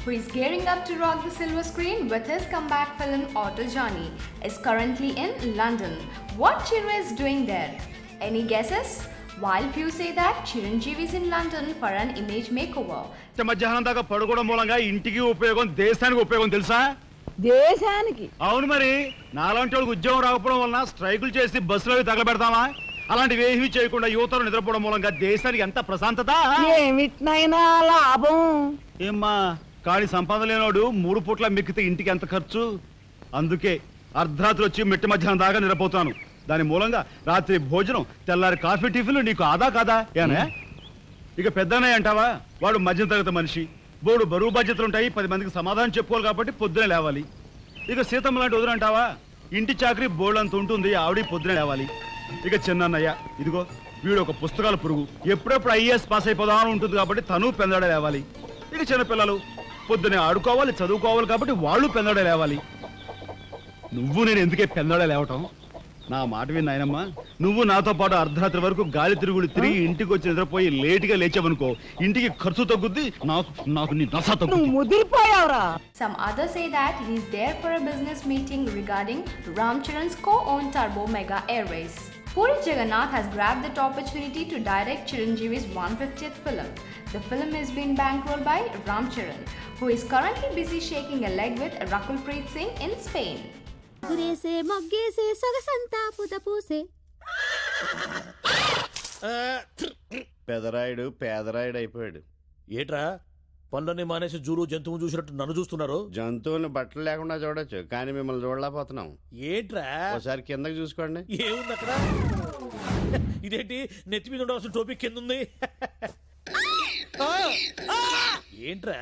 who is gearing up to rock the silver screen with his comeback film Auto Johnny, is currently in London. What Chiru is doing there? Any guesses? While few say that Chiranjeevi is in London for an image makeover. మధ్యాహ్నం దాకా పడుకోవడం మూలంగా ఇంటికి ఉపయోగం దేశానికి ఉపయోగం తెలుసా? దేశానికి అవును మరి. నాలాంటి వాళ్ళకి ఉద్యోగం రాకపోవడం వలన స్ట్రైకులు చేసి బస్సులో తగలబెడతామా? అలాంటివి ఏమీ చేయకుండా యువతను నిద్రపోవడం మూలంగా దేశానికి ఎంత ప్రశాంతత. ఏమిటినైనా లాభం. ఏమ్మా కాళీ సంపాదన లేనోడు 3 పూట్ల మిక్కితే ఇంటికి ఎంత ఖర్చు? అందుకే అర్ధరాత్రి వచ్చి మిట్ట మధ్యాహ్నం దాకా నిద్రపోతాను. దాని మూలంగా రాత్రి భోజనం, తెల్లారి కాఫీ, టిఫిన్లు నీకు ఆదా కాదా? ఏనా ఇక పెద్దనయ్య అంటావా? వాడు మధ్య తరగతి మనిషి, బోడు బరువు బాధ్యతలు ఉంటాయి, 10 మందికి సమాధానం చెప్పుకోవాలి కాబట్టి పొద్దునే లేవాలి. ఇక సీతమ్మ లాంటి వదులంటావా? ఇంటి చాకరీ బోర్డు అంత ఉంటుంది, ఆవిడ పొద్దునే లేవాలి. ఇక చిన్నయ్య ఇదిగో వీడు ఒక పుస్తకాల పురుగు, ఎప్పుడెప్పుడు ఐఏఎస్ పాస్ అయిపోదామని ఉంటుంది కాబట్టి తను పెందడ లేవాలి. ఇక చిన్నపిల్లలు పొద్దునే ఆడుకోవాలి, చదువుకోవాలి కాబట్టి వాళ్ళు పెందడ లేవాలి. నువ్వు నేను ఎందుకే పెందడ లేవటం? నా మాట విని నాయనమ్మా, నువ్వు నాతో పాటు అర్ధరాత్రి వరకు గాలి తిరుగుడు తిరిగి ఇంటికి వచ్చి నిద్రపోయి లేటుగా లేచావనుకో, ఇంటికి ఖర్చు తగ్గుద్ది, నాకు నీ నస తగ్గుద్ది. ముదిరిపోయావురా. Some others say that he is there for a business meeting regarding Ram Charan's co-owned Turbo Mega Airways. Puri Jagannath has grabbed that opportunity to direct Chiranjeevi's 150th film. The film is being bankrolled by Ram Charan, who is currently busy shaking a leg with Rakul Preet Singh in Spain. గురేసే మొగ్గేసే సొగసంతా పుత పూసే. పెదరాయుడు పేదరాయుడు అయిపోయాడు. ఏట్రా పనులన్నీ మానేసి జూలు జంతువు చూసినట్టు నన్ను చూస్తున్నారు? జంతువుని బట్టలు లేకుండా చూడొచ్చు, కానీ మిమ్మల్ని చూడలేకపోతున్నాం. ఏంట్రా ఒకసారి కిందకి చూసుకోండి. ఏముంది అక్కడ? ఇదేంటి నెత్తి మీద ఉండవలసిన టోపిక్ కింద ఉంది? ఏంట్రా